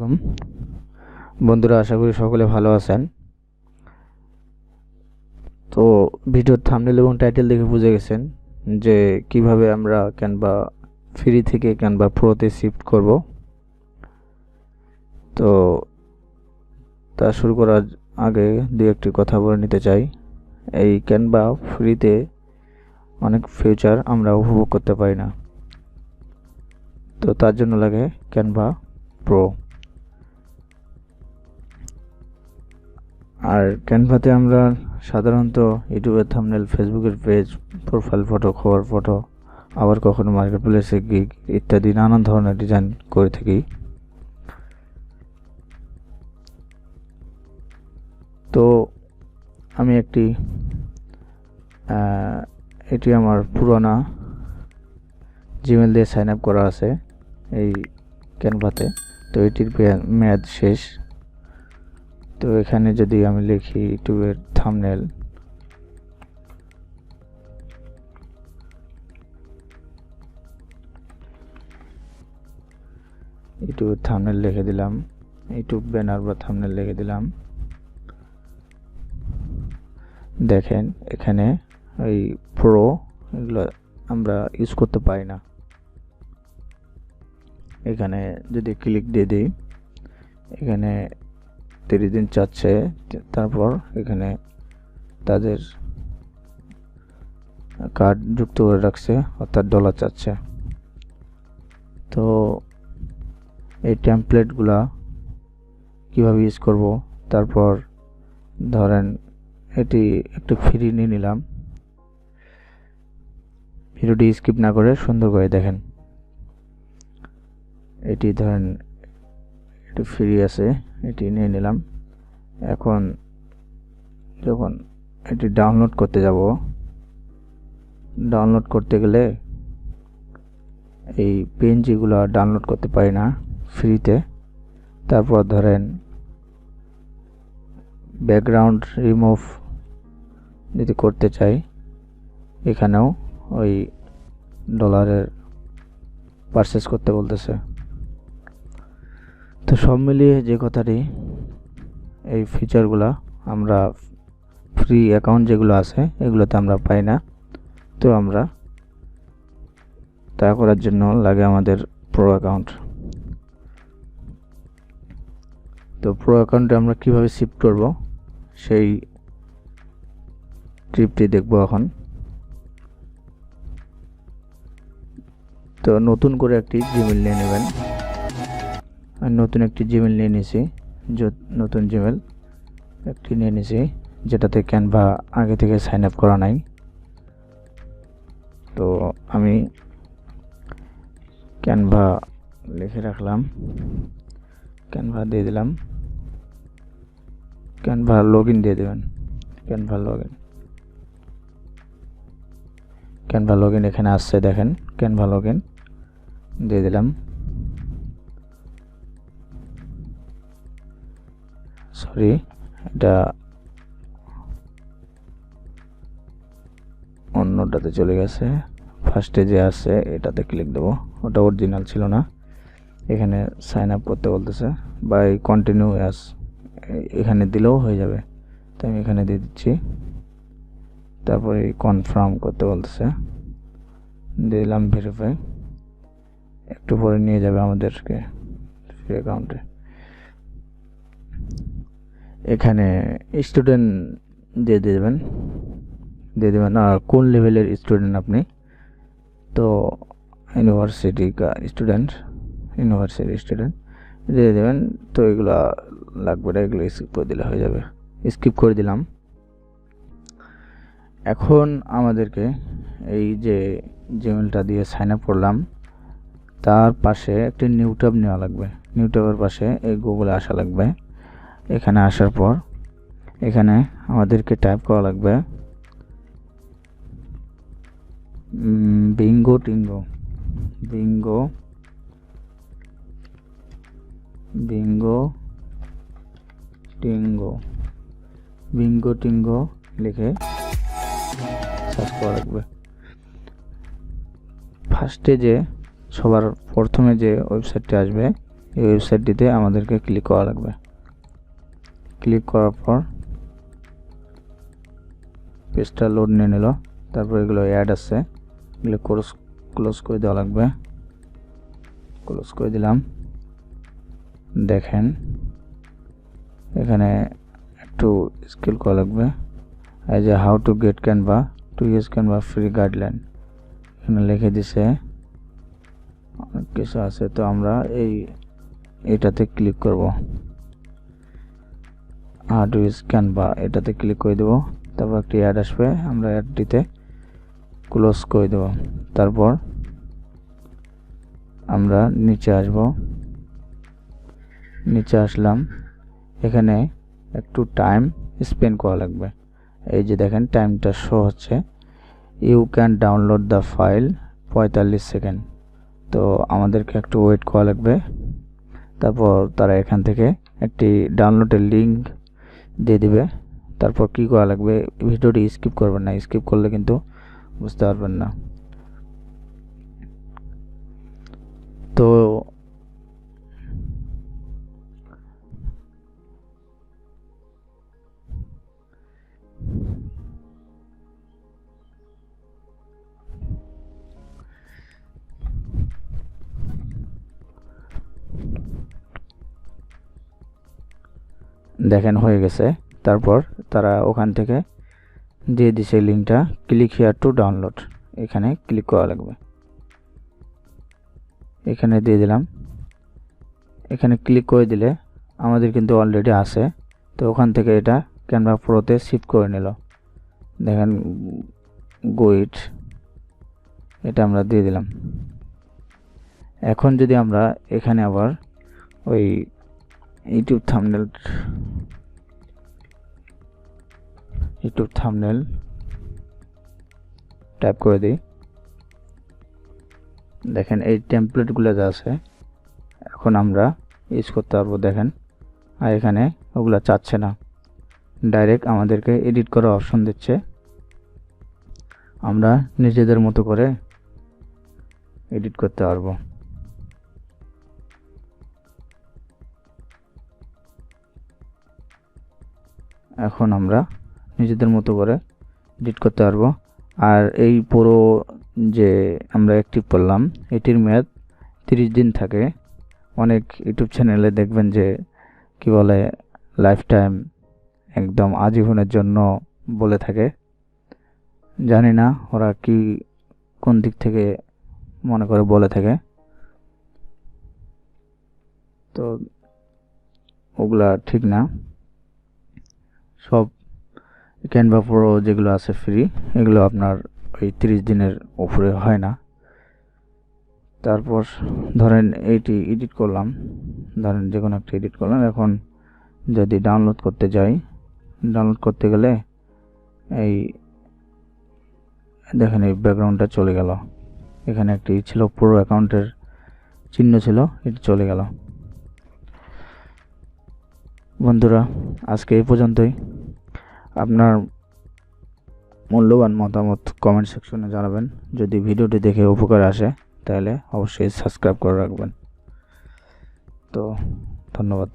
আলাইকুম বন্ধুরা, আশা করি সকলে ভালো আছেন। তো ভিডিওর থাম্বনেল এবং টাইটেল দেখে বুঝে গেছেন যে কিভাবে আমরা ক্যানভা ফ্রি থেকে ক্যানভা প্রোতে শিফট করব। তো তা শুরু করার আগে দুই একটি কথা বলে নিতে চাই। এই ক্যানভা ফ্রিতে অনেক ফিচার আমরা উপভোগ করতে পারি না, তো তার জন্য লাগে ক্যানভা প্রো। আর ক্যানভাতে আমরা সাধারণত ইউটিউবের থাম্বনেল, ফেসবুকের পেজ, প্রোফাইল ফটো, খবর ফটো, আবার কখনো মার্কেট প্লেসে গিগ ইত্যাদি নানান ধরনের ডিজাইন করে থাকি। তো আমি এটি আমার পুরোনো জিমেল দিয়ে সাইন আপ করা আছে এই ক্যানভাতে। তো এটির মেয়াদ শেষ। তো এখানে যদি আমি লিখি ইউটিউবের থাম্বনেল, ইউটিউবের থাম্বনেল লিখে দিলাম, ইউটিউব ব্যানার বা থাম্বনেল লিখে দিলাম। দেখেন এখানে ওই প্রো এগুলো আমরা ইউজ করতে পারি না। এখানে যদি ক্লিক দিয়ে দিই, এখানে 30 দিন চাচ্ছে, তারপর এখানে তাদের কার্ড যুক্ত করে রাখছে, অর্থাৎ ডলার চাচ্ছে। তো এই টেমপ্লেটগুলা কিভাবে ইউজ করব, তারপর ধরেন এটি একটু ফ্রি নিয়ে নিলাম। ভিডিওটি স্কিপ না করে সুন্দর করে দেখেন। এটি ধরেন একটু ফ্রি আছে, এটি নিয়ে নিলাম। এখন যখন এটি ডাউনলোড করতে যাব, ডাউনলোড করতে গেলে এই পিএনজিগুলো ডাউনলোড করতে পারি না ফ্রিতে। তারপর ধরেন ব্যাকগ্রাউন্ড রিমুভ যদি করতে চাই, এখানেও ওই ডলারের পারচেস করতে বলতেছে। তো সব মিলিয়ে যে কথাটি, এই ফিচারগুলো আমরা ফ্রি অ্যাকাউন্ট যেগুলো আছে এগুলোতে আমরা পাই না। তো আমরা তা করার জন্য লাগে আমাদের প্রো অ্যাকাউন্ট। তো প্রো অ্যাকাউন্টে আমরা কিভাবে শিফট করব সেই ট্রিপটি দেখব এখন। তো নতুন করে একটি জিমেল নিয়ে নেবেন। আমি নতুন একটি জিমেল নিয়ে নিয়েছি, নতুন জিমেল একটি নিয়ে নিয়েছি, যেটাতে ক্যানভা আগে থেকে সাইন আপ করা নাই। তো আমি ক্যানভা লিখে রাখলাম, ক্যানভা দিয়ে দিলাম, ক্যানভা লগইন দিয়ে দেবেন। ক্যানভা লগইন এখানে আসছে, দেখেন ক্যানভা লগইন দিয়ে দিলাম। সরি, এটা অন্যটাতে চলে গেছে। ফার্স্টে যে আছে এটাতে ক্লিক দেবো, ওটা অরিজিনাল ছিল না। এখানে সাইন আপ করতে বলতেছে, বাই কন্টিনিউ অ্যাজ, এখানে দিলেও হয়ে যাবে। তো আমি এখানে দিয়ে দিচ্ছি। তারপরে কনফার্ম করতে বলতেছে, দিয়ে দিলাম ভেরিফাই। একটু পরে নিয়ে যাবে আমাদেরকে ফ্রি অ্যাকাউন্টে। এখানে স্টুডেন্ট দিয়ে দেবেন আর কোন লেভেলের স্টুডেন্ট আপনি। তো ইউনিভার্সিটি স্টুডেন্ট দিয়ে দেবেন। তো এগুলো লাগবে না, এগুলো স্কিপ করে দিলে হয়ে যাবে। স্কিপ করে দিলাম। এখন আমাদেরকে এই যে জিমেলটা দিয়ে সাইন আপ করলাম, তার পাশে একটি নিউ ট্যাব নেওয়া লাগবে। নিউ ট্যাবের পাশে এই গুগলে আসা লাগবে। এখানে আসার পর এখানে আমাদেরকে টাইপ করা লাগবে বিঙ্গো টিঙ্গো লিখে সার্চ করা লাগবে। ফার্স্টে যে সবার প্রথমে যে ওয়েবসাইটটি আসবে এই ওয়েবসাইটটিতে আমাদেরকে ক্লিক করা লাগবে। ক্লিক করার পর পেজটা লোড নিয়ে নিল। তারপর এগুলো অ্যাড আছে, এগুলো ক্লোজ করে দেওয়া লাগবে। ক্লোজ করে দিলাম। দেখেন এখানে একটু স্ক্রল করা লাগবে। এই যে how to get Canva to use Canva free guideline এখানে লিখে দিছে, অনেক কিছু আছে। তো আমরা এটাতে ক্লিক করব, হাউ টু ইউজ ক্যানভা এটাতে ক্লিক করে দেব। তারপর একটি অ্যাড আসবে, আমরা অ্যাডটিতে ক্লোজ করে দেব। তারপর আমরা নিচে আসব। নিচে আসলাম, এখানে একটু টাইম স্পেন্ড করা লাগবে। এই যে দেখেন টাইমটা শো হচ্ছে, you can download the file 45 second. তো আমাদেরকে একটু ওয়েট করা লাগবে। তারপর তারা এখান থেকে একটি ডাউনলোডের লিঙ্ক দিয়ে দিবে। তারপর কি করা লাগবে, ভিডিওটি স্কিপ করবেন না, স্কিপ করলে কিন্তু বুঝতে পারবেন না। তো দেখেন হয়ে গেছে। তারপর তারা ওখান থেকে দিয়ে দিছে লিঙ্কটা, ক্লিক হিয়ার টু ডাউনলোড, এখানে ক্লিক করা লাগবে। এখানে দিয়ে দিলাম। এখানে ক্লিক করে দিলে আমাদের কিন্তু অলরেডি আছে। তো ওখান থেকে এটা ক্যানভা প্রোতে শিফট করে নিল। দেখেন গোইট, এটা আমরা দিয়ে দিলাম। এখন যদি আমরা এখানে আবার ওই ইউটিউব থাম্বনেল টাইপ করে দিই, দেখেন এই টেমপ্লেটগুলো যা আছে এখন আমরা ইউজ করতে পারবো। দেখেন আর এখানে ওগুলা চাচ্ছে না, ডাইরেক্ট আমাদেরকে এডিট করার অপশন দিচ্ছে। আমরা নিজেদের মতো করে এডিট করতে পারবো। এখন আমরা নিজেদের মতো করে এডিট করতে পারবো। আর এই পুরো যে আমরা অ্যাক্টিভ করলাম এটির মেয়াদ 30 দিন থাকে। অনেক ইউটিউব চ্যানেলে দেখবেন যে কি বলে লাইফ টাইম, একদম আজীবনের জন্য বলে থাকে। জানি না ওরা কোন দিক থেকে মনে করে বলে থাকে। তো ওগুলা ঠিক না। সব ক্যানভা প্রো যেগুলো আছে ফ্রি, এগুলো আপনার ওই 30 দিনের উপরে হয় না। তারপর ধরেন এইটি এডিট করলাম, ধরেন যে কোনো একটা এডিট করলাম। এখন যদি ডাউনলোড করতে যাই, ডাউনলোড করতে গেলে এই দেখেন এই ব্যাকগ্রাউন্ডটা চলে গেল। এখানে একটি ছিল পুরো অ্যাকাউন্টের চিহ্ন ছিল, এটি চলে গেল। বন্ধুরা আজকে এই পর্যন্তই। আপনার মূল্যবান মতামত কমেন্ট সেকশনে জানাবেন। যদি ভিডিওটি দেখে উপকার আসে তাহলে অবশ্যই সাবস্ক্রাইব করে রাখবেন। তো ধন্যবাদ।